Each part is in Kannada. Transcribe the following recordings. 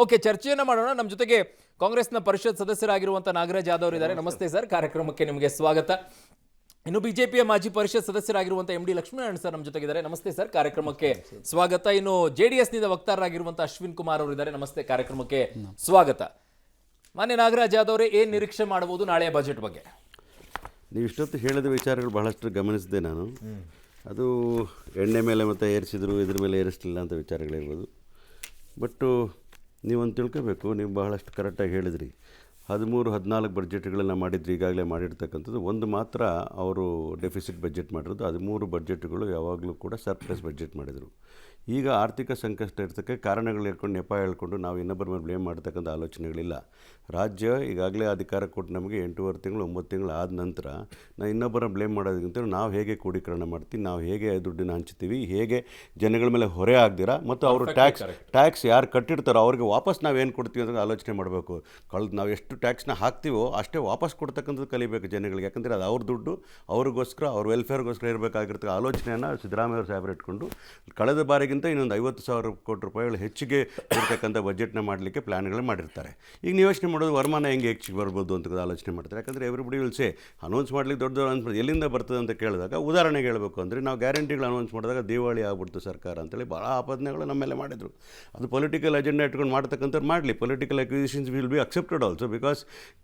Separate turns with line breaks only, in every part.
ಓಕೆ, ಚರ್ಚೆಯನ್ನ ಮಾಡೋಣ. ನಮ್ಮ ಜೊತೆಗೆ ಕಾಂಗ್ರೆಸ್ನ ಪರಿಷತ್ ಸದಸ್ಯರಾಗಿರುವಂತ ನಾಗರಾಜ್ ಯಾದವ್ ಇದ್ದಾರೆ. ನಮಸ್ತೆ ಸರ್, ಕಾರ್ಯಕ್ರಮಕ್ಕೆ ನಿಮಗೆ ಸ್ವಾಗತ. ಇನ್ನು ಬಿಜೆಪಿಯ ಮಾಜಿ ಪರಿಷತ್ ಸದಸ್ಯರಾಗಿರುವಂತ ಎಂ ಡಿ ಲಕ್ಷ್ಮೀನಾರಾಯಣ ಸರ್ ನಮ್ಮ ಜೊತೆಗಿದ್ದಾರೆ. ನಮಸ್ತೆ ಸರ್, ಕಾರ್ಯಕ್ರಮಕ್ಕೆ ಸ್ವಾಗತ. ಇನ್ನು ಜೆಡಿಎಸ್ ನಿಂದ ವಕ್ತಾರರಾಗಿರುವಂತ ಅಶ್ವಿನ್ ಕುಮಾರ್ ಅವರು ಇದ್ದಾರೆ. ನಮಸ್ತೆ, ಕಾರ್ಯಕ್ರಮಕ್ಕೆ ಸ್ವಾಗತ. ಮಾನ್ಯ ನಾಗರಾಜ್ ಯಾದವ್ ಅವರೇ, ಏನ್ ನಿರೀಕ್ಷೆ ಮಾಡಬಹುದು ನಾಳೆಯ ಬಜೆಟ್ ಬಗ್ಗೆ?
ನೀವು ಇಷ್ಟೊತ್ತು ಹೇಳಿದ ವಿಚಾರಗಳು ಬಹಳಷ್ಟು ಗಮನಿಸಿದೆ ನಾನು. ಅದು ಎಣ್ಣೆ ಮೇಲೆ ಮತ್ತೆ ಏರಿಸಿದ್ರು, ಇದ್ರ ಮೇಲೆ ಏರಿಸಲಿಲ್ಲ ಅಂತ ವಿಚಾರಗಳಿರ್ಬೋದು. ಬಟ್ಟು ನೀವೊಂದು ತಿಳ್ಕೋಬೇಕು, ನೀವು ಬಹಳಷ್ಟು ಕರೆಕ್ಟಾಗಿ ಹೇಳಿದ್ರಿ. 13-14 ಬಡ್ಜೆಟ್ಗಳನ್ನು ಮಾಡಿದ್ರು, ಈಗಾಗಲೇ ಮಾಡಿರ್ತಕ್ಕಂಥದ್ದು. ಒಂದು ಮಾತ್ರ ಅವರು ಡೆಫಿಸಿಟ್ ಬಡ್ಜೆಟ್ ಮಾಡಿರೋದು. 13 ಬಡ್ಜೆಟ್ಗಳು ಯಾವಾಗಲೂ ಕೂಡ ಸರ್ಪ್ಲಸ್ ಬಡ್ಜೆಟ್ ಮಾಡಿದರು. ಈಗ ಆರ್ಥಿಕ ಸಂಕಷ್ಟ ಇರ್ತಕ್ಕೆ ಕಾರಣಗಳು ಹೇಳ್ಕೊಂಡು ನೆಪ ಹೇಳ್ಕೊಂಡು ನಾವು ಇನ್ನೊಬ್ಬರ ಮೇಲೆ ಬ್ಲೇಮ್ ಮಾಡ್ತಕ್ಕಂಥ ಆಲೋಚನೆಗಳಿಲ್ಲ. ರಾಜ್ಯ ಈಗಾಗಲೇ ಅಧಿಕಾರ ಕೊಟ್ಟು ನಮಗೆ 8.5 ತಿಂಗಳು 9 ತಿಂಗಳು ಆದ ನಂತರ ನಾವು ಇನ್ನೊಬ್ಬರ ಬ್ಲೇಮ್ ಮಾಡೋದಕ್ಕಿಂತ ನಾವು ಹೇಗೆ ಕ್ರೋಢೀಕರಣ ಮಾಡ್ತೀವಿ, ನಾವು ಹೇಗೆ ದುಡ್ಡನ್ನು ಹಂಚ್ತೀವಿ, ಹೇಗೆ ಜನಗಳ ಮೇಲೆ ಹೊರೆ ಆಗ್ದಿರಾ ಮತ್ತು ಅವರು ಟ್ಯಾಕ್ಸ್ ಯಾರು ಕಟ್ಟಿರ್ತಾರೋ ಅವ್ರಿಗೆ ವಾಪಸ್ ನಾವೇನು ಕೊಡ್ತೀವಿ ಅಂತ ಆಲೋಚನೆ ಮಾಡಬೇಕು. ನಾವು ಎಷ್ಟು ಟ್ಯಾಕ್ಸ್ನ ಹಾಕ್ತೀವೋ ಅಷ್ಟೇ ವಾಪಸ್ ಕೊಡ್ತಕ್ಕಂಥದ್ದು ಕಲಿಬೇಕು ಜನಗಳಿಗೆ. ಯಾಕಂದರೆ ಅದು ಅವ್ರ ದುಡ್ಡು, ಅವ್ರಿಗೋಸ್ಕರ, ಅವ್ರ ವೆಲ್ಫೇರ್ಗೋಸ್ಕರ ಇರಬೇಕಾಗಿರ್ತಕ್ಕ ಆಲೋಚನೆಯನ್ನು ಸಿದ್ದರಾಮಯ್ಯ ಸಾಹೇಬರು ಇಟ್ಕೊಂಡು ಕಳೆದ ಬಾರಿಗೆ ಇನ್ನೊಂದು 50,000 ಕೋಟಿ ರೂಪಾಯಿಗಳು ಹೆಚ್ಚಿಗೆ ಇರ್ತಕ್ಕಂಥ ಬಜೆಟ್ನ ಮಾಡಲಿಕ್ಕೆ ಪ್ಲ್ಯಾನ್ಗಳು ಮಾಡಿರ್ತಾರೆ. ಈಗ ನೀವು ಯೋಚನೆ ಮಾಡೋದು ವರಮಾನ ಹೆಂಗೆ ಹೆಚ್ಚಿಗೆ ಬರ್ಬೋದು ಅಂತ ಆಲೋಚನೆ ಮಾಡ್ತಾರೆ. ಯಾಕಂದರೆ ಎವ್ರಿಬಡಿ ವಿಲ್ ಸೇ ಅನೌನ್ಸ್ ಮಾಡಲಿಕ್ಕೆ ದೊಡ್ಡ ಅನ್ಸ್ಬೋದು, ಎಲ್ಲಿಂದ ಬರ್ತದೆ ಅಂತ ಕೇಳಿದಾಗ ಉದಾಹರಣೆಗೆ ಹೇಳಬೇಕು ಅಂದರೆ ನಾವು ಗ್ಯಾರಂಟಿಗಳು ಅನೌನ್ಸ್ ಮಾಡಿದಾಗ ದಿವಾಳಿ ಆಗ್ಬಿಡ್ತು ಸರ್ಕಾರ ಅಂತೇಳಿ ಭಾಳ ಆಪಾದನೆಗಳು ನಮ್ಮ ಮೇಲೆ ಮಾಡಿದರು. ಅದು ಪೊಲಿಟಿಕಲ್ ಅಜೆಂಡಾ ಇಟ್ಕೊಂಡು ಮಾಡ್ತಕ್ಕಂಥವ್ರು ಮಾಡಲಿ. Political accusations will be accepted also, because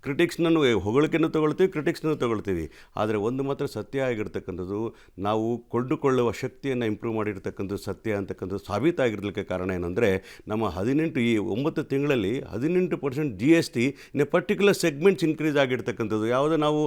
ಕ್ರಿಟಿಕ್ಸ್ನೂ ಹೊಗಳಿಕೆನೂ ತೊಗೊಳ್ತೀವಿ, ಕ್ರಿಟಿಕ್ಸ್ನೂ ತೊಗೊಳ್ತೀವಿ. ಆದರೆ ಒಂದು ಮಾತ್ರ ಸತ್ಯ ಆಗಿರ್ತಕ್ಕಂಥದ್ದು, ನಾವು ಕೊಂಡುಕೊಳ್ಳುವ ಶಕ್ತಿಯನ್ನು ಇಂಪ್ರೂವ್ ಮಾಡಿರ್ತಕ್ಕಂಥದ್ದು ಸತ್ಯ ಅಂತಕ್ಕಂಥದ್ದು ಸಾಬೀತಾಗಿರಲಿಕ್ಕೆ ಕಾರಣ ಏನಂದರೆ ನಮ್ಮ 9 ತಿಂಗಳಲ್ಲಿ 18% GST in a particular segments increase ಆಗಿರ್ತಕ್ಕಂಥದ್ದು. ಯಾವುದೋ ನಾವು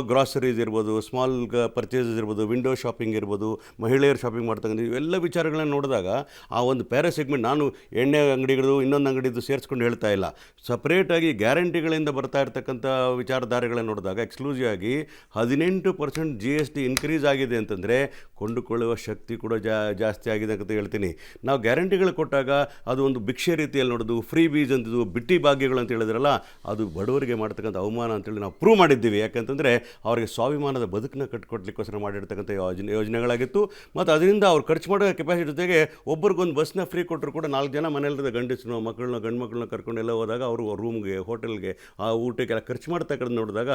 ಗ್ರಾಸರೀಸ್ ಇರ್ಬೋದು, ಸ್ಮಾಲ್ ಪರ್ಚೇಸಸ್ ಇರ್ಬೋದು, ವಿಂಡೋ ಶಾಪಿಂಗ್ ಇರ್ಬೋದು, ಮಹಿಳೆಯರು ಶಾಪಿಂಗ್ ಮಾಡ್ತಕ್ಕಂಥ ಇವೆಲ್ಲ ವಿಚಾರಗಳನ್ನ ನೋಡಿದಾಗ ಆ ಒಂದು ಪ್ಯಾರಾ ಸೆಗ್ಮೆಂಟ್, ನಾನು ಎಣ್ಣೆ ಅಂಗಡಿಗಳು ಇನ್ನೊಂದು ಅಂಗಡಿದು ಸೇರಿಸ್ಕೊಂಡು ಹೇಳ್ತಾ ಇಲ್ಲ, ಸಪ್ರೇಟಾಗಿ ಗ್ಯಾರಂಟಿಗಳಿಂದ ಬರ್ತಾ ಇರ್ತಕ್ಕಂಥ ವಿಚಾರಧಾರೆಗಳನ್ನ ನೋಡಿದಾಗ ಎಕ್ಸ್ಕ್ಲೂಸಿವ್ ಆಗಿ 18% GST ಇನ್ಕ್ರೀಸ್ ಆಗಿದೆ ಅಂತಂದರೆ ಕೊಂಡುಕೊಳ್ಳುವ ಶಕ್ತಿ ಕೂಡ ಜಾಸ್ತಿ ಆಗಿದೆ ಅಂತ ಹೇಳ್ತೀನಿ. ನಾವು ಗ್ಯಾರಂಟಿಗಳು ಕೊಟ್ಟಾಗ ಅದು ಒಂದು ಭಿಕ್ಷೆ ರೀತಿಯಲ್ಲಿ ನೋಡೋದು, ಫ್ರೀ ಬೀಸ್ ಅಂತಿದ್ದು, ಬಿಟ್ಟಿ ಭಾಗ್ಯಗಳು ಅಂತ ಹೇಳಿದ್ರಲ್ಲ, ಅದು ಬಡವರಿಗೆ ಮಾಡ್ತಕ್ಕಂಥ ಅವಮಾನ ಅಂತೇಳಿ ನಾವು ಪ್ರೂವ್ ಮಾಡಿದ್ದೀವಿ. ಯಾಕಂತಂದರೆ ಅವರಿಗೆ ಸ್ವಾಭಿಮಾನದ ಬದುಕನ್ನ ಕಟ್ಕೊಡ್ಲಿಕ್ಕೋಸ್ಕರ ಮಾಡಿರ್ತಕ್ಕಂಥ ಯೋಜನೆಗಳಾಗಿತ್ತು. ಮತ್ತು ಅದರಿಂದ ಅವ್ರು ಖರ್ಚು ಮಾಡೋ ಕೆಪಾಸಿಟಿ ಜೊತೆಗೆ ಒಬ್ರಿಗೊಂದು ಬಸ್ನ ಫ್ರೀ ಕೊಟ್ಟರು ಕೂಡ 4 ಜನ ಮನೆಯಲ್ಲಿದ್ದ ಗಂಡು ಮಕ್ಕಳನ್ನ ಕರ್ಕೊಂಡೆಲ್ಲ ಹೋದಾಗ ಅವರು ರೂಮ್ಗೆ, ಹೋಟೆಲ್ಗೆ, ಆ ಊಟಕ್ಕೆಲ್ಲ ಖರ್ಚು ಮಾಡ್ತಕ್ಕಂಥ ನೋಡಿದಾಗ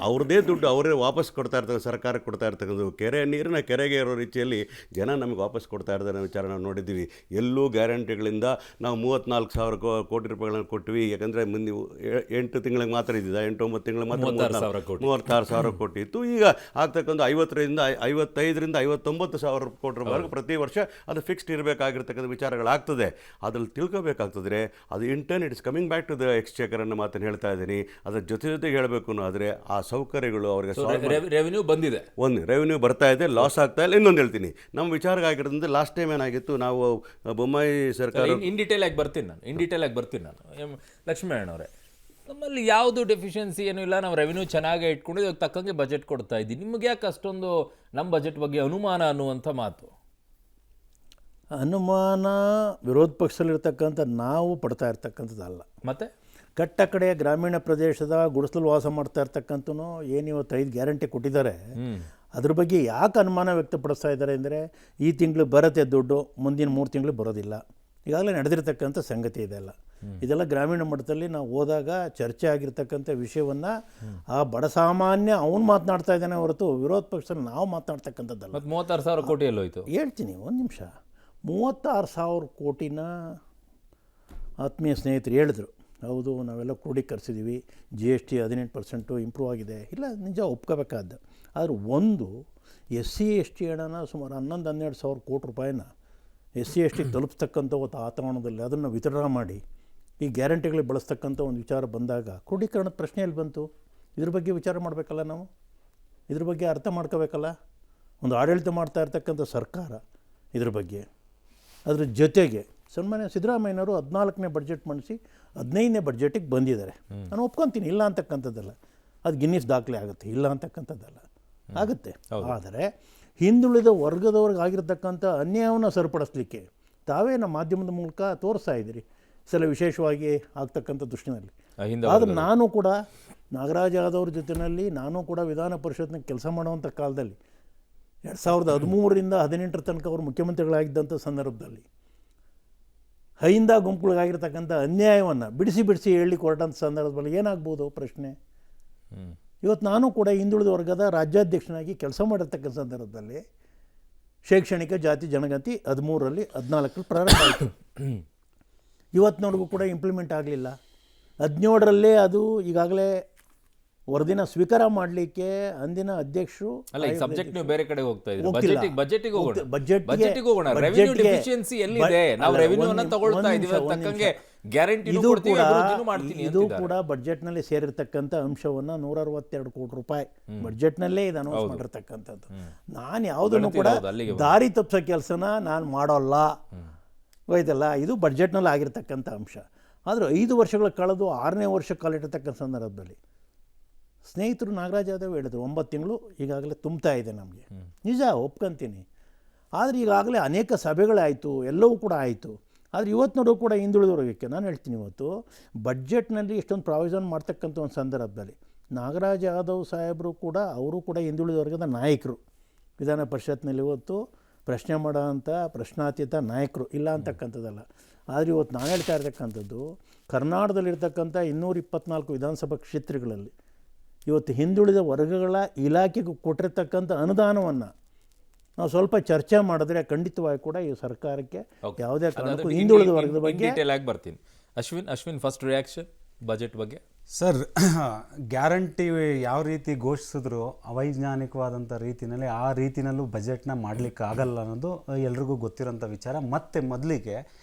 ಅವ್ರದ್ದೇ ದುಡ್ಡು ಅವರೇ ವಾಪಸ್ ಕೊಡ್ತಾ ಇರ್ತಾರೆ, ಸರ್ಕಾರಕ್ಕೆ ಕೊಡ್ತಾ ಇರ್ತಕ್ಕಂಥದ್ದು. ನೀರನ್ನ ಕೆರೆಗೆ ಇರೋ ರೀತಿಯಲ್ಲಿ ಜನ ನಮಗೆ ವಾಪಸ್ ಕೊಡ್ತಾ ಇರ್ತಾರೆ ವಿಚಾರ ನಾವು ನೋಡಿದ್ದೀವಿ. ಎಲ್ಲೂ ಗ್ಯಾರಂಟಿಗಳಿಂದ ನಾವು 34,000 ಕೋಟಿ ರೂಪಾಯಿಗಳನ್ನು ಕೊಟ್ವಿ. ಯಾಕಂದರೆ ಮುಂದೆ 8 ತಿಂಗಳಿಗೆ ಮಾತ್ರ ಇದ್ದಿದ್ದ, 8-9 ತಿಂಗಳಿಗೆ ಮಾತ್ರ 36,000 ಕೋಟಿ ಇತ್ತು. ಈಗ ಆಗ್ತಕ್ಕಂಥ 55,000-59,000 ಕೋಟಿ ರೂಪಾಯಿವರೆಗೂ ಪ್ರತಿ ವರ್ಷ ಅದು ಫಿಕ್ಸ್ಡ್ ಇರಬೇಕಾಗಿರ್ತಕ್ಕಂಥ ವಿಚಾರಗಳಾಗ್ತದೆ. ಅದ್ರಲ್ಲಿ ತಿಳ್ಕೋಬೇಕಾಗ್ತದೆ. ಅದು in turn it's coming back to the exchequer ಅನ್ನೋ ಮಾತನ್ನು ಹೇಳ್ತಾ ಇದ್ದೀನಿ. ಅದರ ಜೊತೆಗೆ ಹೇಳಬೇಕು ಆದರೆ ಆ ಸೌಕರ್ಯಗಳು ಅವರಿಗೆ
ರೆವೆನ್ಯೂ ಬಂದಿದೆ,
ಒಂದು ರೆವೆನ್ಯೂ ಬರ್ತಾ ಇದೆ, ಲಾಸ್ ಆಗ್ತಾ ಇಲ್ಲ. ಇನ್ನೊಂದು ಹೇಳ್ತೀನಿ, ನಮ್ಮ ವಿಚಾರ ಆಗಿರೋದ್ರಿಂದ ಲಾಸ್ಟ್ ಟೈಮ್ ಏನಾಗಿತ್ತು, ನಾವು ಬೊಮ್ಮಾಯಿ ಸರ್ಕಾರ
ಇನ್ ಡೀಟೇಲ್ ಆಗಿ ಬರ್ತೀನಿ ನಾನು ಲಕ್ಷ್ಮೀನಾರಾಯಣ ಅವರೇ, ನಮ್ಮಲ್ಲಿ ಯಾವುದು ಡೆಫಿಷಿಯನ್ಸಿ ಏನೂ ಇಲ್ಲ, ನಾವು ರೆವೆನ್ಯೂ ಚೆನ್ನಾಗೇ ಇಟ್ಕೊಂಡು ಇದಕ್ಕೆ ತಕ್ಕಂಗೆ ಬಜೆಟ್ ಕೊಡ್ತಾ ಇದ್ದೀವಿ. ನಿಮಗೆ ಯಾಕೆ ಅಷ್ಟೊಂದು ನಮ್ಮ ಬಜೆಟ್ ಬಗ್ಗೆ ಅನುಮಾನ ಅನ್ನುವಂಥ ಮಾತು?
ಅನುಮಾನ ವಿರೋಧ ಪಕ್ಷದಲ್ಲಿರ್ತಕ್ಕಂಥ ನಾವು ಪಡ್ತಾ ಇರ್ತಕ್ಕಂಥದ್ದಲ್ಲ.
ಮತ್ತೆ
ಕಟ್ಟ ಕಡೆ ಗ್ರಾಮೀಣ ಪ್ರದೇಶದ ಗುಡಿಸಲು ವಾಸ ಮಾಡ್ತಾ ಇರ್ತಕ್ಕಂಥನು ಏನು ಇವತ್ತು 5 ಗ್ಯಾರಂಟಿ ಕೊಟ್ಟಿದ್ದಾರೆ, ಅದ್ರ ಬಗ್ಗೆ ಯಾಕೆ ಅನುಮಾನ ವ್ಯಕ್ತಪಡಿಸ್ತಾ ಇದ್ದಾರೆ ಅಂದರೆ, ಈ ತಿಂಗಳು ಬರುತ್ತೆ ದುಡ್ಡು, ಮುಂದಿನ 3 ತಿಂಗಳು ಬರೋದಿಲ್ಲ. ಈಗಾಗಲೇ ನಡೆದಿರ್ತಕ್ಕಂಥ ಸಂಗತಿ ಇದೆಲ್ಲ. ಇದೆಲ್ಲ ಗ್ರಾಮೀಣ ಮಟ್ಟದಲ್ಲಿ ನಾವು ಹೋದಾಗ ಚರ್ಚೆ ಆಗಿರ್ತಕ್ಕಂಥ ವಿಷಯವನ್ನು ಆ ಬಡ ಸಾಮಾನ್ಯ ಅವನು ಮಾತನಾಡ್ತಾ ಇದ್ದಾನೆ ಹೊರತು ವಿರೋಧ ಪಕ್ಷದಲ್ಲಿ ನಾವು ಮಾತನಾಡ್ತಕ್ಕಂಥದ್ದಲ್ಲ.
36,000 ಕೋಟಿ ಎಲ್ಲೋಯ್ತು?
ಹೇಳ್ತೀನಿ, ಒಂದು ನಿಮಿಷ. 36,000 ಕೋಟಿನ ಆತ್ಮೀಯ ಸ್ನೇಹಿತರು ಹೇಳಿದ್ರು, ಹೌದು ನಾವೆಲ್ಲ ಕ್ರೋಢೀಕರಿಸಿದ್ದೀವಿ, GST 18% ಇಂಪ್ರೂವ್ ಆಗಿದೆ. ಇಲ್ಲ, ನಿಜ ಒಪ್ಕೋಬೇಕಾದ್ದು. ಆದರೆ ಒಂದು SC/ST ಹಣನ ಸುಮಾರು 11-12 ಕೋಟಿ ರೂಪಾಯಿನ SC/ST ತಲುಪಿಸ್ತಕ್ಕಂಥ ಒಂದು ವಾತಾವರಣದಲ್ಲಿ ಅದನ್ನು ವಿತರಣೆ ಮಾಡಿ ಈ ಗ್ಯಾರಂಟಿಗಳಿಗೆ ಬಳಸ್ತಕ್ಕಂಥ ಒಂದು ವಿಚಾರ ಬಂದಾಗ ಕ್ರೋಢೀಕರಣದ ಪ್ರಶ್ನೆಯಲ್ಲಿ ಬಂತು. ಇದ್ರ ಬಗ್ಗೆ ವಿಚಾರ ಮಾಡಬೇಕಲ್ಲ, ನಾವು ಇದ್ರ ಬಗ್ಗೆ ಅರ್ಥ ಮಾಡ್ಕೋಬೇಕಲ್ಲ. ಒಂದು ಆಡಳಿತ ಮಾಡ್ತಾ ಇರ್ತಕ್ಕಂಥ ಸರ್ಕಾರ ಇದ್ರ ಬಗ್ಗೆ, ಅದ್ರ ಜೊತೆಗೆ ಸನ್ಮಾನ್ಯ ಸಿದ್ದರಾಮಯ್ಯನವರು 14ನೇ ಬಡ್ಜೆಟ್ ಮಂಡಿಸಿ 15ನೇ ಬಡ್ಜೆಟಿಗೆ ಬಂದಿದ್ದಾರೆ. ನಾನು ಒಪ್ಕೊತೀನಿ, ಇಲ್ಲ ಅಂತಕ್ಕಂಥದ್ದಲ್ಲ. ಅದು ಗಿನ್ನಿಸ್ ದಾಖಲೆ ಆಗುತ್ತೆ, ಇಲ್ಲ ಅಂತಕ್ಕಂಥದ್ದಲ್ಲ, ಆಗುತ್ತೆ. ಆದರೆ ಹಿಂದುಳಿದ ವರ್ಗದವ್ರಿಗೆ ಆಗಿರ್ತಕ್ಕಂಥ ಅನ್ಯಾಯವನ್ನು ಸರಿಪಡಿಸ್ಲಿಕ್ಕೆ ತಾವೇ ನಮ್ಮ ಮಾಧ್ಯಮದ ಮೂಲಕ ತೋರಿಸ್ತಾ ಇದ್ದೀರಿ ಸಲ, ವಿಶೇಷವಾಗಿ ಆಗ್ತಕ್ಕಂಥ ದೃಷ್ಟಿನಲ್ಲಿ. ಆದರೆ ನಾನು ಕೂಡ ನಾಗರಾಜ್ ಯಾದವ್ ಜೊತೆಯಲ್ಲಿ ನಾನು ಕೂಡ ವಿಧಾನ ಪರಿಷತ್ನ ಕೆಲಸ ಮಾಡುವಂಥ ಕಾಲದಲ್ಲಿ 2013ರಿಂದ 2018 ತನಕ ಅವರು ಮುಖ್ಯಮಂತ್ರಿಗಳಾಗಿದ್ದಂಥ ಸಂದರ್ಭದಲ್ಲಿ ಹೈಂದ ಗುಂಪುಗಳಿಗಾಗಿರ್ತಕ್ಕಂಥ ಅನ್ಯಾಯವನ್ನು ಬಿಡಿಸಿ ಹೇಳಲಿಕ್ಕೆ ಹೊರಟಂಥ ಸಂದರ್ಭದಲ್ಲಿ ಏನಾಗ್ಬೋದು ಪ್ರಶ್ನೆ. ಇವತ್ತು ನಾನು ಕೂಡ ಹಿಂದುಳಿದ ವರ್ಗದ ರಾಜ್ಯಾಧ್ಯಕ್ಷನಾಗಿ ಕೆಲಸ ಮಾಡಿರ್ತಕ್ಕಂಥ ಸಂದರ್ಭದಲ್ಲಿ ಶೈಕ್ಷಣಿಕ ಜಾತಿ ಜನಗಣತಿ 13ರಲ್ಲಿ 14 ಪ್ರಾರಂಭ ಆಯಿತು. ಇವತ್ತಿನವರೆಗೂ ಕೂಡ ಇಂಪ್ಲಿಮೆಂಟ್ ಆಗಲಿಲ್ಲ. 17ರಲ್ಲೇ ಅದು ಈಗಾಗಲೇ ವರದಿನ ಸ್ವೀಕಾರ ಮಾಡಲಿಕ್ಕೆ ಅಂದಿನ ಅಧ್ಯಕ್ಷರು
ಅಲ್ಲ, ಈ ಸಬ್ಜೆಕ್ಟ್ ನೀವು ಬೇರೆ ಕಡೆ ಹೋಗ್ತಾ ಇದ್ದೀರಿ.
ಹೋಗ್ತಿಲ್ಲ.
ಬಜೆಟಿಗೆ ಹೋಗೋಣ.
ಬಜೆಟ್ಗೆ
ಬಜೆಟಿಗೆ ಹೋಗೋಣ. ರೆವಿನ್ಯೂ ಡೆಫಿಷಿಯನ್ಸಿ ಎಲ್ಲಿದೆ? ನಾವು ರೆವಿನ್ಯೂ ಅನ್ನು ತಗೊಳ್ತಾ ಇದೀವಿ, ತಕ್ಕಂಗೆ ಗ್ಯಾರಂಟಿ ಕೊಡ್ತೀವಿ, ಅಭಿವೃದ್ಧಿನೂ ಮಾಡ್ತೀನಿ
ಇದು
ಅಂತಿದ್ದಾರೆ.
ಕೂಡ ಬಜೆಟ್ನಲ್ಲಿ ಸೇರಿರ್ತಕ್ಕಂಥ ಅಂಶವನ್ನು 162 ಕೋಟಿ ರೂಪಾಯಿ ಬಜೆಟ್ನಲ್ಲೇ ಇದು ಅನೌನ್ಸ್ ಮಾಡಿರ್ತಕ್ಕಂಥದ್ದು. ನಾನು ಯಾವುದನ್ನು ಕೂಡ ದಾರಿ ತಪ್ಪಿಸೋ ಕೆಲಸನ ನಾನು ಮಾಡೋಲ್ಲ, ಹೋಯ್ತಲ್ಲ. ಇದು ಬಜೆಟ್ನಲ್ಲಿ ಆಗಿರ್ತಕ್ಕಂಥ ಅಂಶ. ಆದರೆ 5 ವರ್ಷಗಳ ಕಳೆದು 6ನೇ ವರ್ಷ ಕಾಲಿಟ್ಟಿರ್ತಕ್ಕಂಥ ಸಂದರ್ಭದಲ್ಲಿ ಸ್ನೇಹಿತರು ನಾಗರಾಜ್ ಯಾದವ್ ಹೇಳಿದ್ರು 9 ತಿಂಗಳು ಈಗಾಗಲೇ ತುಂಬ್ತಾ ಇದೆ ನಮಗೆ. ನಿಜ, ಒಪ್ಕೊಂತೀನಿ. ಆದರೆ ಈಗಾಗಲೇ ಅನೇಕ ಸಭೆಗಳಾಯಿತು, ಎಲ್ಲವೂ ಕೂಡ ಆಯಿತು. ಆದರೆ ಇವತ್ತಿನವರು ಕೂಡ ಹಿಂದುಳಿದವರ್ಗಕ್ಕೆ ನಾನು ಹೇಳ್ತೀನಿ, ಇವತ್ತು ಬಡ್ಜೆಟ್ನಲ್ಲಿ ಇಷ್ಟೊಂದು ಪ್ರಾವಿಷನ್ ಮಾಡ್ತಕ್ಕಂಥ ಒಂದು ಸಂದರ್ಭದಲ್ಲಿ ನಾಗರಾಜ್ ಯಾದವ್ ಸಾಹೇಬರು ಕೂಡ, ಅವರು ಕೂಡ ಹಿಂದುಳಿದ ವರ್ಗದ ನಾಯಕರು. ವಿಧಾನ ಪರಿಷತ್ನಲ್ಲಿ ಇವತ್ತು ಪ್ರಶ್ನೆ ಮಾಡೋವಂಥ ಪ್ರಶ್ನಾತೀತ ನಾಯಕರು ಇಲ್ಲ ಅಂತಕ್ಕಂಥದ್ದಲ್ಲ. ಆದರೆ ಇವತ್ತು ನಾನು ಹೇಳ್ತಾ ಇರ್ತಕ್ಕಂಥದ್ದು, ಕರ್ನಾಟಕದಲ್ಲಿರ್ತಕ್ಕಂಥ 224 ವಿಧಾನಸಭಾ ಕ್ಷೇತ್ರಗಳಲ್ಲಿ ಇವತ್ತು ಹಿಂದುಳಿದ ವರ್ಗಗಳ ಇಲಾಖೆಗೂ ಕೊಟ್ಟಿರ್ತಕ್ಕಂಥ ಅನುದಾನವನ್ನು ನಾವು ಸ್ವಲ್ಪ ಚರ್ಚೆ ಮಾಡಿದ್ರೆ ಖಂಡಿತವಾಗಿ ಕೂಡ ಈ ಸರ್ಕಾರಕ್ಕೆ ಯಾವುದೇ ಕಾರಣಕ್ಕೂ ಹಿಂದುಳಿದ ವರ್ಗದ ಬಗ್ಗೆ
ಡೀಟೇಲ್ ಆಗಿ ಬರ್ತೀನಿ. ಅಶ್ವಿನ್ ಫಸ್ಟ್ ರಿಯಾಕ್ಷನ್ ಬಜೆಟ್ ಬಗ್ಗೆ.
ಸರ್, ಗ್ಯಾರಂಟಿ ಯಾವ ರೀತಿ ಘೋಷಿಸಿದ್ರು ಅವೈಜ್ಞಾನಿಕವಾದಂಥ ರೀತಿಯಲ್ಲಿ ಆ ರೀತಿಯಲ್ಲೂ ಬಜೆಟ್ನ ಮಾಡಲಿಕ್ಕೆ ಆಗಲ್ಲ ಅನ್ನೋದು ಎಲ್ರಿಗೂ ಗೊತ್ತಿರೋಂಥ ವಿಚಾರ. ಮತ್ತು ಮೊದಲಿಗೆ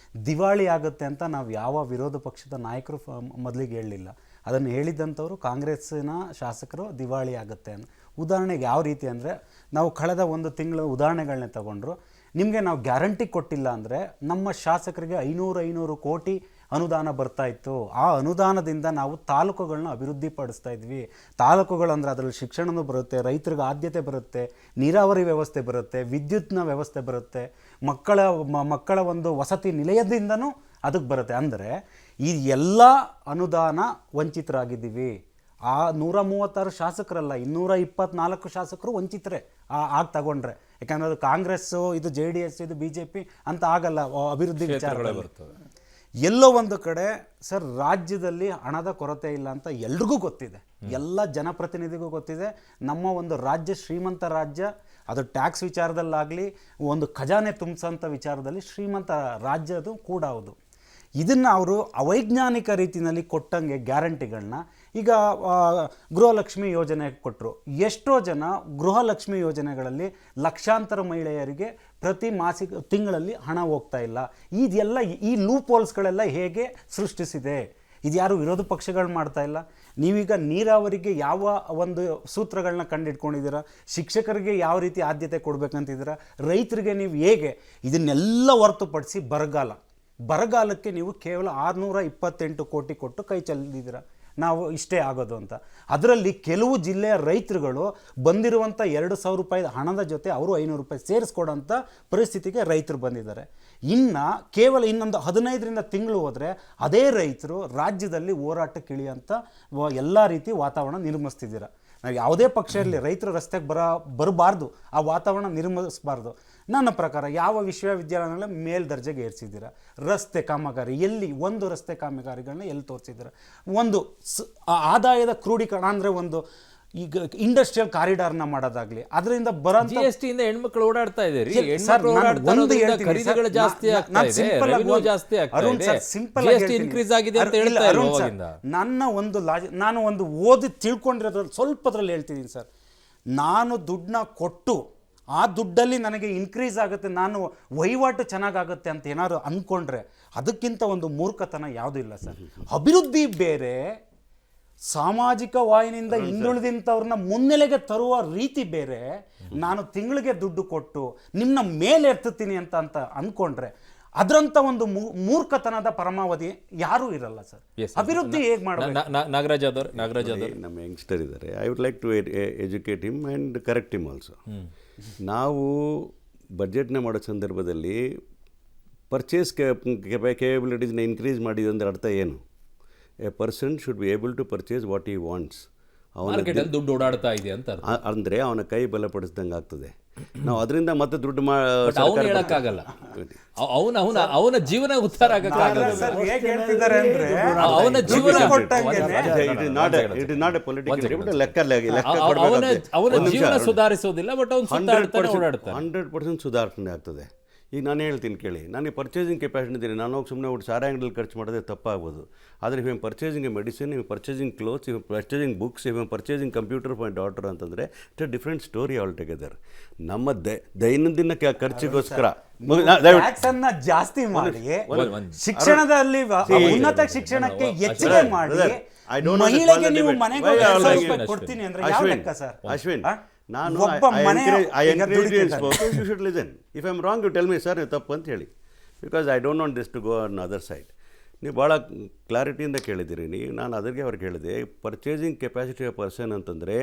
ದಿವಾಳಿ ಆಗುತ್ತೆ ಅಂತ ನಾವು ಯಾವ ವಿರೋಧ ಪಕ್ಷದ ನಾಯಕರು ಮೊದಲಿಗೆ ಹೇಳಲಿಲ್ಲ. ಅದನ್ನು ಹೇಳಿದ್ದಂಥವ್ರು ಕಾಂಗ್ರೆಸ್ಸಿನ ಶಾಸಕರು ದಿವಾಳಿ ಆಗುತ್ತೆ ಅಂತ. ಉದಾಹರಣೆಗೆ ಯಾವ ರೀತಿ ಅಂದರೆ, ನಾವು ಕಳೆದ 1 ತಿಂಗಳ ಉದಾಹರಣೆಗಳನ್ನೇ ತಗೊಂಡ್ರು. ನಿಮಗೆ ನಾವು ಗ್ಯಾರಂಟಿ ಕೊಟ್ಟಿಲ್ಲ ಅಂದರೆ ನಮ್ಮ ಶಾಸಕರಿಗೆ 500 ಕೋಟಿ ಅನುದಾನ ಬರ್ತಾ ಇತ್ತು. ಆ ಅನುದಾನದಿಂದ ನಾವು ತಾಲೂಕುಗಳನ್ನ ಅಭಿವೃದ್ಧಿ ಪಡಿಸ್ತಾ ಇದ್ವಿ. ತಾಲೂಕುಗಳು ಅಂದರೆ ಅದರಲ್ಲಿ ಶಿಕ್ಷಣನೂ ಬರುತ್ತೆ, ರೈತರಿಗೆ ಆದ್ಯತೆ ಬರುತ್ತೆ, ನೀರಾವರಿ ವ್ಯವಸ್ಥೆ ಬರುತ್ತೆ, ವಿದ್ಯುತ್ನ ವ್ಯವಸ್ಥೆ ಬರುತ್ತೆ, ಮಕ್ಕಳ ಒಂದು ವಸತಿ ನಿಲಯದಿಂದನೂ ಅದಕ್ಕೆ ಬರುತ್ತೆ. ಅಂದರೆ ಈ ಎಲ್ಲ ಅನುದಾನ ವಂಚಿತರಾಗಿದ್ದೀವಿ. ಆ 136 ಶಾಸಕರಲ್ಲ, 224 ಶಾಸಕರು ವಂಚಿತರೇ ಆಗ ತಗೊಂಡ್ರೆ. ಯಾಕಂದರೆ ಅದು ಕಾಂಗ್ರೆಸ್ಸು, ಇದು JDS, ಇದು BJP ಅಂತ ಆಗಲ್ಲ. ಅಭಿವೃದ್ಧಿ ವಿಚಾರಗಳು ಬರ್ತವೆ. ಎಲ್ಲೋ ಒಂದು ಕಡೆ ಸರ್, ರಾಜ್ಯದಲ್ಲಿ ಹಣದ ಕೊರತೆ ಇಲ್ಲ ಅಂತ ಎಲ್ರಿಗೂ ಗೊತ್ತಿದೆ, ಎಲ್ಲ ಜನಪ್ರತಿನಿಧಿಗೂ ಗೊತ್ತಿದೆ. ನಮ್ಮ ಒಂದು ರಾಜ್ಯ ಶ್ರೀಮಂತ ರಾಜ್ಯ. ಅದು ಟ್ಯಾಕ್ಸ್ ವಿಚಾರದಲ್ಲಾಗಲಿ, ಒಂದು ಖಜಾನೆ ತುಂಬಿಸೋಂಥ ವಿಚಾರದಲ್ಲಿ ಶ್ರೀಮಂತ ರಾಜ್ಯ ಅದು ಕೂಡ ಹೌದು. ಇದನ್ನು ಅವರು ಅವೈಜ್ಞಾನಿಕ ರೀತಿಯಲ್ಲಿ ಕೊಟ್ಟಂಗೆ ಗ್ಯಾರಂಟಿಗಳನ್ನ ಈಗ ಗೃಹಲಕ್ಷ್ಮಿ ಯೋಜನೆ ಕೊಟ್ಟರು. ಎಷ್ಟೋ ಜನ ಗೃಹಲಕ್ಷ್ಮಿ ಯೋಜನೆಗಳಲ್ಲಿ ಲಕ್ಷಾಂತರ ಮಹಿಳೆಯರಿಗೆ ಪ್ರತಿ ಮಾಸಿಕ ತಿಂಗಳಲ್ಲಿ ಹಣ ಹೋಗ್ತಾ ಇಲ್ಲ. ಇದೆಲ್ಲ ಈ ಲೂಪ್ ಹೋಲ್ಸ್ಗಳೆಲ್ಲ ಹೇಗೆ ಸೃಷ್ಟಿಸಿದೆ? ಇದು ಯಾರು ವಿರೋಧ ಪಕ್ಷಗಳು ಮಾಡ್ತಾ ಇಲ್ಲ. ನೀವೀಗ ನೀರಾವರಿಗೆ ಯಾವ ಒಂದು ಸೂತ್ರಗಳನ್ನ ಕಂಡಿಡ್ಕೊಂಡಿದ್ದೀರಾ? ಶಿಕ್ಷಕರಿಗೆ ಯಾವ ರೀತಿ ಆದ್ಯತೆ ಕೊಡಬೇಕಂತಿದ್ದೀರಾ? ರೈತರಿಗೆ ನೀವು ಹೇಗೆ? ಇದನ್ನೆಲ್ಲ ಹೊರತುಪಡಿಸಿ ಬರಗಾಲಕ್ಕೆ ನೀವು ಕೇವಲ 628 ಕೋಟಿ ಕೊಟ್ಟು ಕೈ ಚೆಲ್ಲಿದ್ದೀರಾ. ನಾವು ಇಷ್ಟೇ ಆಗೋದು ಅಂತ. ಅದರಲ್ಲಿ ಕೆಲವು ಜಿಲ್ಲೆಯ ರೈತರುಗಳು ಬಂದಿರುವಂಥ 2,000 ರೂಪಾಯಿ ಹಣದ ಜೊತೆ ಅವರು 500 ರೂಪಾಯಿ ಸೇರಿಸ್ಕೊಡೋಂಥ ಪರಿಸ್ಥಿತಿಗೆ ರೈತರು ಬಂದಿದ್ದಾರೆ. ಇನ್ನು ಕೇವಲ ಇನ್ನೊಂದು 15ರಿಂದ ತಿಂಗಳು ಹೋದರೆ ಅದೇ ರೈತರು ರಾಜ್ಯದಲ್ಲಿ ಹೋರಾಟಕ್ಕೆ ಇಳಿಯೋಂಥ ಎಲ್ಲ ರೀತಿ ವಾತಾವರಣ ನಿರ್ಮಿಸ್ತಿದ್ದೀರ. ನಾವು ಯಾವುದೇ ಪಕ್ಷ ಇರಲಿ, ರೈತರು ರಸ್ತೆಗೆ ಬರಬಾರ್ದು, ಆ ವಾತಾವರಣ ನಿರ್ಮಿಸಬಾರ್ದು. ನನ್ನ ಪ್ರಕಾರ ಯಾವ ವಿಶ್ವವಿದ್ಯಾಲಯಗಳ ಮೇಲ್ದರ್ಜೆಗೆ ಏರಿಸಿದ್ದೀರಾ? ರಸ್ತೆ ಕಾಮಗಾರಿ ಎಲ್ಲಿ? ಒಂದು ರಸ್ತೆ ಕಾಮಗಾರಿಗಳನ್ನ ಎಲ್ಲಿ ತೋರಿಸಿದ್ದೀರಾ? ಒಂದು ಆದಾಯದ ಕ್ರೋಢೀಕರಣ ಅಂದರೆ ಒಂದು ಈಗ ಇಂಡಸ್ಟ್ರಿಯಲ್ ಕಾರಿಡಾರ್ನ ಮಾಡೋದಾಗ್ಲಿ, ಅದರಿಂದ ಬರೋಂಥ
GST ಇಂದ ಹೆಣ್ಮಕ್ಳು ಓಡಾಡ್ತಾ ಇದ್ದಾರೆ.
ನಾನು ಒಂದು ಓದಿ ತಿಳ್ಕೊಂಡಿರೋದ್ರಲ್ಲಿ ಸ್ವಲ್ಪದ್ರಲ್ಲಿ ಹೇಳ್ತಿದ್ದೀನಿ ಸರ್. ನಾನು ದುಡ್ಡನ್ನ ಕೊಟ್ಟು ಆ ದುಡ್ಡಲ್ಲಿ ನನಗೆ ಇನ್ಕ್ರೀಸ್ ಆಗುತ್ತೆ, ನಾನು ವಹಿವಾಟು ಚೆನ್ನಾಗಾಗುತ್ತೆ ಅಂತ ಏನಾದ್ರು ಅಂದ್ಕೊಂಡ್ರೆ ಅದಕ್ಕಿಂತ ಒಂದು ಮೂರ್ಖತನ ಯಾವುದೂ ಇಲ್ಲ ಸರ್. ಅಭಿವೃದ್ಧಿ ಬೇರೆ, ಸಾಮಾಜಿಕ ವಾಹಿನಿಯಿಂದ ಹಿಂದುಳಿದಂಥವ್ರನ್ನ ಮುನ್ನೆಲೆಗೆ ತರುವ ರೀತಿ ಬೇರೆ. ನಾನು ತಿಂಗಳಿಗೆ ದುಡ್ಡು ಕೊಟ್ಟು ನಿಮ್ಮನ್ನ ಮೇಲೆ ಎತ್ತುತ್ತೀನಿ ಅಂತ ಅಂದ್ಕೊಂಡ್ರೆ ಅದರಂಥ ಒಂದು ಮೂರ್ಖತನದ ಪರಮಾವಧಿ ಯಾರೂ ಇರಲ್ಲ ಸರ್. ಅಭಿವೃದ್ಧಿ ಹೇಗೆ ಮಾಡಬೇಕು?
ನಾಗರಾಜ್ ಅವರು
ನಮ್ಮ ಯಂಗ್ಸ್ಟರ್ ಇದ್ದಾರೆ. I would like to educate him and correct him also. ನಾವು ಬಜೆಟ್ನ ಮಾಡೋ ಸಂದರ್ಭದಲ್ಲಿ ಪರ್ಚೇಸ್ ಕೇಪಬಿಲಿಟೀಸ್ನ ಇನ್ಕ್ರೀಸ್ ಮಾಡಿದೆ ಅಂದರೆ ಅರ್ಥ ಏನು? A person should be able to purchase what he wants.
ದುಡ್ಡು ಓಡಾಡ್ತಾ ಇದೆ ಅಂತ
ಅಂದರೆ ಅವನ ಕೈ ಬಲಪಡಿಸ್ದಂಗೆ ಆಗ್ತದೆ. ನಾವು ಅದರಿಂದ ಮತ್ತೆ ದುಡ್ಡು
ಅವನು ಹೇಳಕ್ಕಾಗಲ್ಲ, ಅವನ ಜೀವನ ಉದ್ಧಾರ ಆಗಕ್ಕಾಗಲ್ಲ. ಅವನ ಜೀವನ ಅವನ ಜೀವನ ಸುಧಾರಿಸೋದಿಲ್ಲ, ಬಟ್ ಅವ್ನು ಸುತ್ತಾಡ್ತಾನೆ ಓಡಾಡ್ತಾನೆ.
100% ಸುಧಾರಣೆ ಆಗ್ತದೆ. ಈಗ ನಾನು ಹೇಳ್ತೀನಿ ಕೇಳಿ, ನನಗೆ ಪರ್ಚೇಸಿಂಗ್ ಕೆಪಾಸಿಟಿ ಇದ್ದೀನಿ, ನಾನು ಹೋಗಿ ಸುಮ್ಮನೆ ಒಟ್ಟು ಸಾರಾ ಅಂಗಡಿಯಲ್ಲಿ ಖರ್ಚು ಮಾಡೋದೇ ತಪ್ಪಾಗ್ಬೋದು. ಆದರೆ if purchasing medicine, if purchasing clothes, if purchasing books, if purchasing computer for my daughter ಅಂತಂದರೆ it's a different story altogether. ನಮ್ಮ ದೈನಂದಿನ ಖರ್ಚಿಗೋಸ್ಕರ
ಜಾಸ್ತಿ ಮಾಡಿ ಶಿಕ್ಷಣದಲ್ಲಿ ಉನ್ನತ ಶಿಕ್ಷಣಕ್ಕೆ ಹೆಚ್ಚಿಗೆ ಮಾಡಿ ಮಹಿಳೆಗೆ ನೀವು ಮನೆಗೆ ಕೊಡ್ತೀನಿ ಅಂದ್ರೆ ಯಾವ ಲೆಕ್ಕ ಸರ್?
ಅಶ್ವಿನ್, ನಾನು
ಒಬ್ಬ
you should listen. If I am wrong you tell me sir, ತಪ್ಪು ಅಂತ ಹೇಳಿ, because I don't want this to go on other side. ನೀವು ಭಾಳ ಕ್ಲಾರಿಟಿಯಿಂದ ಕೇಳಿದ್ದೀರಿ. ನಾನು ಅದಕ್ಕೆ ಅವ್ರಿಗೆ ಹೇಳಿದೆ, ಪರ್ಚೇಸಿಂಗ್ ಕೆಪಾಸಿಟಿ ಆಫ್ ಪರ್ಸನ್ ಅಂತಂದರೆ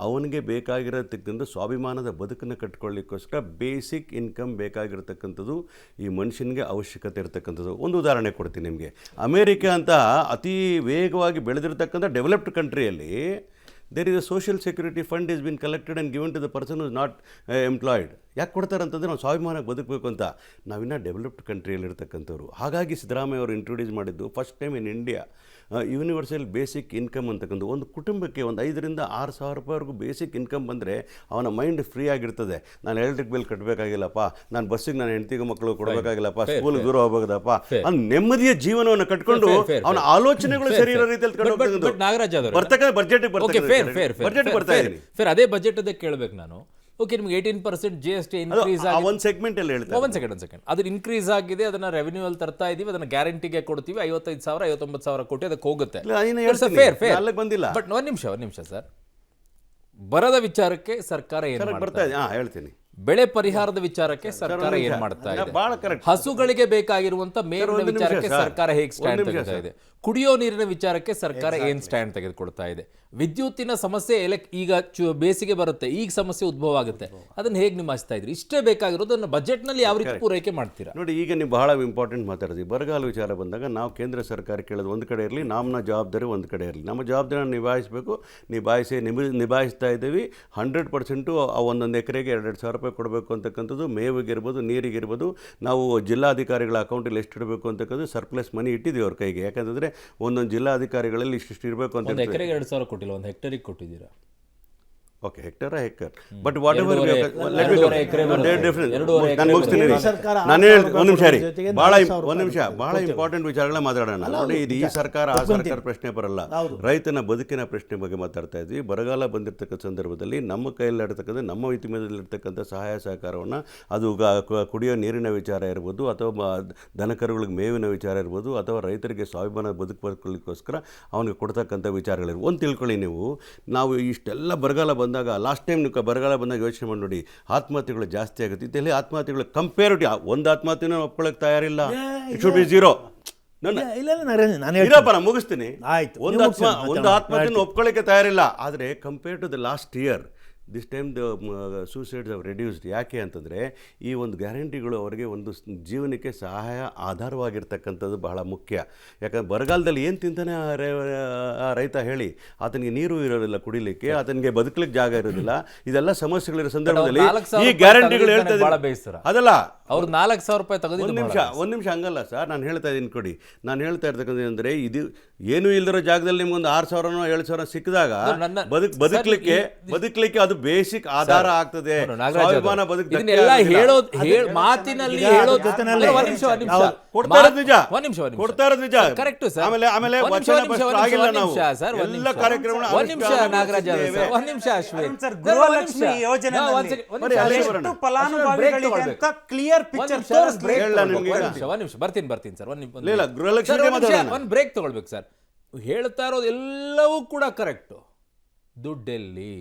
ಅವನಿಗೆ ಬೇಕಾಗಿರತಕ್ಕಂಥ ಸ್ವಾಭಿಮಾನದ ಬದುಕನ್ನು ಕಟ್ಕೊಳ್ಳಿಕ್ಕೋಸ್ಕರ ಬೇಸಿಕ್ ಇನ್ಕಮ್ ಬೇಕಾಗಿರ್ತಕ್ಕಂಥದ್ದು ಈ ಮನುಷ್ಯನಿಗೆ ಅವಶ್ಯಕತೆ ಇರತಕ್ಕಂಥದ್ದು. ಒಂದು ಉದಾಹರಣೆ ಕೊಡ್ತೀನಿ ನಿಮಗೆ. ಅಮೇರಿಕಾ ಅಂತ ಅತಿ ವೇಗವಾಗಿ ಬೆಳೆದಿರ್ತಕ್ಕಂಥ developed ಕಂಟ್ರಿಯಲ್ಲಿ there is a social security fund has been collected and given to the person who is not employed. ಯಾಕೆ ಕೊಡ್ತಾರೆ ಅಂತಂದರೆ ನಾವು ಸ್ವಾಭಿಮಾನಕ್ಕೆ ಬದುಕಬೇಕು ಅಂತ. ನಾವಿನ್ನ ಡೆವಲಪ್ಡ್ ಕಂಟ್ರಿಯಲ್ಲಿರ್ತಕ್ಕಂಥವ್ರು. ಹಾಗಾಗಿ ಸಿದ್ದರಾಮಯ್ಯ ಅವರು ಇಂಟ್ರೊಡ್ಯೂಸ್ ಮಾಡಿದ್ದು first time in India universal basic income ಅಂತಕ್ಕಂಥ. ಒಂದು ಕುಟುಂಬಕ್ಕೆ ಒಂದು 5,000 to 6,000 ರೂಪಾಯಿವರೆಗೂ ಬೇಸಿಕ್ ಇನ್ಕಮ್ ಬಂದರೆ ಅವನ ಮೈಂಡ್ ಫ್ರೀ ಆಗಿರ್ತದೆ. ನಾನು ಎಲೆಕ್ಟ್ರಿಕ್ ಬಿಲ್ ಕಟ್ಟಬೇಕಾಗಿಲ್ಲಪ್ಪ, ನಾನು ಬಸ್ಸಿಗೆ ನನ್ನ ಹೆಂಡತಿಗೆ ಮಕ್ಕಳು ಕೊಡಬೇಕಾಗಿಲ್ಲಪ್ಪ, ಸ್ಕೂಲ್ಗೆ ದೂರ ಹೋಗಬೇಕದಪ್ಪ, ಅವ್ನು ನೆಮ್ಮದಿಯ ಜೀವನವನ್ನು ಕಟ್ಕೊಂಡು ಅವನ ಆಲೋಚನೆಗಳು ಸರಿ ಇರೋ ರೀತಿಯಲ್ಲಿ ಕಟ್ಕೊಂಡು
ನಾಗರಾಜ್
ಬರ್ತಕ್ಕ ಬಜೆಟ್ಗೆ ಬರ್ತಾ ಇದ್ದೀನಿ.
ಅದೇ ಬಜೆಟ್ ಅದೇ ಕೇಳ್ಬೇಕು ನಾನು. ಓಕೆ, ನಿಮ್ಗೆ 18% GST ಇನ್ಕ್ರೀಸ್ ಆಗಿದೆ.
ಒಂದು ಸೆಗ್ಮೆಂಟ್ ಅಲ್ಲಿ ಹೇಳ್ತಾರೆ.
ಒಂದು ಸೆಕೆಂಡ್ ಅದು ಇನ್ಕ್ರೀಸ್ ಆಗಿದೆ, ಅದನ್ನ ರೆವೆನ್ಯೂ ಅಲ್ಲಿ ತರ್ತಾ ಇದೀವಿ, ಅದನ್ನ ಗ್ಯಾರಂಟಿಗೆ ಕೊಡ್ತೀವಿ. 55,000 59,000 ಕೋಟಿ ಅದಕ್ಕೆ ಹೋಗುತ್ತೆ.
ಬಂದಿಲ್ಲ.
ಬಟ್ ಒಂದ್ ನಿಮಿಷ ಸರ್, ಬರದ ವಿಚಾರಕ್ಕೆ ಸರ್ಕಾರ ಏನ್
ಬರ್ತಾ ಇದೆ ಹೇಳ್ತೀನಿ.
ಬೆಳೆ ಪರಿಹಾರದ ವಿಚಾರಕ್ಕೆ ಸರ್ಕಾರ ಏನ್ ಮಾಡ್ತಾ ಇದೆ?
ಬಹಳ ಕರೆಕ್ಟ್.
ಹಸುಗಳಿಗೆ ಬೇಕಾಗಿರುವಂತ ಮೇವಿನ ವಿಚಾರಕ್ಕೆ ಸರ್ಕಾರ ಹೇಗೆ ಸ್ಟ್ಯಾಂಡ್ ತೆಗೆದುಕೊಳ್ತಾ ಇದೆ? ಕುಡಿಯೋ ನೀರಿನ ವಿಚಾರಕ್ಕೆ ಸರ್ಕಾರ ಏನ್ ಸ್ಟ್ಯಾಂಡ್ ತೆಗೆದುಕೊಳ್ತಾ ಇದೆ? ವಿದ್ಯುತ್ತಿನ ಸಮಸ್ಯೆ ಈಗ ಬೇಸಿಗೆ ಬರುತ್ತೆ, ಈಗ ಸಮಸ್ಯೆ ಉದ್ಭವ ಆಗುತ್ತೆ, ಅದನ್ನ ಹೇಗೆ ನಿಭಾಯಿಸ್ತಾ ಇದ್ರಿ? ಇಷ್ಟೇ ಬೇಕಾಗಿರೋದು. ಅದನ್ನ ಬಜೆಟ್ ನಲ್ಲಿ ಯಾವ ರೀತಿ ಪೂರೈಕೆ ಮಾಡ್ತೀರಾ?
ನೋಡಿ, ಈಗ ನೀವು ಬಹಳ ಇಂಪಾರ್ಟೆಂಟ್ ಮಾತಾಡ್ತೀವಿ. ಬರಗಾಲ ವಿಚಾರ ಬಂದಾಗ ನಾವು ಕೇಂದ್ರ ಸರ್ಕಾರ ಕೇಳೋದು ಒಂದು ಕಡೆ ಇರಲಿ, ನಮ್ಮ ಜವಾಬ್ದಾರಿ ಒಂದು ಕಡೆ ಇರಲಿ. ನಮ್ಮ ಜವಾಬ್ದಾರಿನ ನಿಭಾಯಿಸಬೇಕು, ನಿಭಾಯಿಸ್ತಾ ಇದ್ದೀವಿ. 100% ಒಂದೊಂದು ಎಕರೆಗೆ 2,000 ರೂಪಾಯಿ ಕೊಡಬೇಕು ಅಂತಕ್ಕಂಥದ್ದು, ಮೇವಿಗಿರ್ಬೋದು, ನೀರಿಗಿರ್ಬೋದು. ನಾವು ಜಿಲ್ಲಾಧಿಕಾರಿಗಳ ಅಕೌಂಟಲ್ಲಿ ಎಷ್ಟು ಇಡಬೇಕು ಅಂತಕ್ಕಂಥದ್ದು ಸರ್ಪ್ಲಸ್ ಮನಿ ಇಟ್ಟಿದ್ದೀವಿ ಅವ್ರ ಕೈಗೆ. ಯಾಕಂತಂದರೆ ಒಂದೊಂದು ಜಿಲ್ಲಾಧಿಕಾರಿಗಳಲ್ಲಿ ಇಷ್ಟು ಇರಬೇಕು ಅಂತ.
ಒಂದು ಎಕರೆಗೆ 2,000 ಕೊಟ್ಟಿಲ್ಲ, ಒಂದು ಹೆಕ್ಟರಿಗೆ ಕೊಟ್ಟಿದ್ದೀರಾ?
Okay, hectare but what ever ನಾನು ಮುಗಿಸ್ತೀನಿ. ಒಂದು ನಿಮಿಷ ಭಾಳ ಇಂಪಾರ್ಟೆಂಟ್ ವಿಚಾರಗಳ ಮಾತಾಡೋಣ. ನೋಡಿ, ಇದು ಈ ಸರ್ಕಾರ ಆ ಸರ್ಕಾರ ಪ್ರಶ್ನೆ ಬರಲ್ಲ, ರೈತನ ಬದುಕಿನ ಪ್ರಶ್ನೆ ಬಗ್ಗೆ ಮಾತಾಡ್ತಾ ಇದ್ವಿ. ಬರಗಾಲ ಬಂದಿರತಕ್ಕಂಥ ಸಂದರ್ಭದಲ್ಲಿ ನಮ್ಮ ಕೈಯಲ್ಲಿ ಇರ್ತಕ್ಕಂಥ, ನಮ್ಮ ಇತಿಮಿಯದಲ್ಲಿರ್ತಕ್ಕಂಥ ಸಹಾಯ ಸಹಕಾರವನ್ನು, ಅದು ಕುಡಿಯೋ ನೀರಿನ ವಿಚಾರ ಇರ್ಬೋದು, ಅಥವಾ ದನಕರುಗಳಿಗೆ ಮೇವಿನ ವಿಚಾರ ಇರ್ಬೋದು, ಅಥವಾ ರೈತರಿಗೆ ಸ್ವಾಭಿಮಾನ ಬದುಕಲಿಕ್ಕೋಸ್ಕರ ಅವನಿಗೆ ಕೊಡ್ತಕ್ಕಂಥ ವಿಚಾರಗಳಿರ್ಬೋದು. ಒಂದು ತಿಳ್ಕೊಳ್ಳಿ ನೀವು, ನಾವು ಇಷ್ಟೆಲ್ಲ ಬರಗಾಲ ಬಂದಾಗ, ಲಾಸ್ಟ್ ಟೈಮ್ ನೀವು ಬರಗಾಲ ಬಂದಾಗ ಯೋಚನೆ ಮಾಡಿ ನೋಡಿ, ಆತ್ಮಹತ್ಯೆಗಳು ಜಾಸ್ತಿ ಆಗುತ್ತೆ. ಇದರಲ್ಲಿ ಆತ್ಮಹತ್ಯೆಗಳು ಕಂಪೇರಿಟಿವ್ ಒಂದು ಆತ್ಮಹತ್ಯೆನೂ ಒಪ್ಕೊಳ್ಳೋಕೆ ತಯಾರಿಲ್ಲ. It should be zero. ಮುಗಿಸ್ತೀನಿ. ಒಂದು ಆತ್ಮಹತ್ಯೆಯನ್ನು ಒಪ್ಕೊಳ್ಳೋಕೆ ತಯಾರಿಲ್ಲ. ಆದರೆ compare to the last year, this time the suicides are reduced. ಯಾಕೆ ಅಂತಂದರೆ ಈ ಒಂದು ಗ್ಯಾರಂಟಿಗಳು ಅವರಿಗೆ ಒಂದು ಜೀವನಕ್ಕೆ ಸಹಾಯ ಆಧಾರವಾಗಿರ್ತಕ್ಕಂಥದ್ದು ಬಹಳ ಮುಖ್ಯ. ಯಾಕಂದ್ರೆ ಬರಗಾಲದಲ್ಲಿ ಏನು ತಿಂತಾನೆ ಆ ರೈತ ಹೇಳಿ? ಆತನಿಗೆ ನೀರು ಇರೋದಿಲ್ಲ ಕುಡಿಲಿಕ್ಕೆ, ಆತನಿಗೆ ಬದುಕಲಿಕ್ಕೆ ಜಾಗ ಇರೋದಿಲ್ಲ. ಇದೆಲ್ಲ ಸಮಸ್ಯೆಗಳಿರೋ ಸಂದರ್ಭದಲ್ಲಿ ಈ ಗ್ಯಾರಂಟಿಗಳು ಹೇಳ್ತಾ ಇದ್ದಾರೆ. ಅದಲ್ಲ,
ಅವ್ರು 4,000 ರೂಪಾಯಿ ತೆಗೆದು.
ಒಂದು ನಿಮಿಷ ಹಂಗಲ್ಲ ಸರ್, ನಾನು ಹೇಳ್ತಾ ಇದ್ದೀನಿ ಕೊಡಿ. ನಾನು ಹೇಳ್ತಾ ಇರ್ತಕ್ಕಂಥ ಅಂದರೆ, ಇದು ಏನೂ ಇಲ್ದಿರೋ ಜಾಗದಲ್ಲಿ ನಿಮ್ಗೊಂದು 6,000 7,000 ಸಿಕ್ಕಿದಾಗ ಬದುಕಲಿಕ್ಕೆ ಅದು ಬೇಸಿಕ್ ಆಧಾರ ಆಗ್ತದೆ.
ಮಾತಿನಲ್ಲಿ
ಕೊಡ್ತಾ ಇರೋದು ನಿಜ.
Correct sir.
ಆಮೇಲೆ ಎಲ್ಲ ಕಾರ್ಯಕ್ರಮ
ನಾಗರಾಜ್ ಒಂದ್ ನಿಮಿಷ ಅಶ್ವಿನ್ ಸರ್,
ಗೃಹಲಕ್ಷ್ಮಿ ಯೋಜನೆ ಫಲಾನುಭವಿಗಳಿಗೆ ಕ್ಲಿಯರ್ ಪಿಕ್ಚರ್
ಬರ್ತೀನಿ ಸರ್.
ಗೃಹಲಕ್ಷ್ಮಿ
ಒಂದು ಬ್ರೇಕ್ ತಗೊಳ್ಬೇಕು ಸರ್. ಹೇಳ್ತಾ ಇರೋದು ಎಲ್ಲವೂ ಕೂಡ ಕರೆಕ್ಟ್. ದುಡ್ಡೆಲ್ಲಿ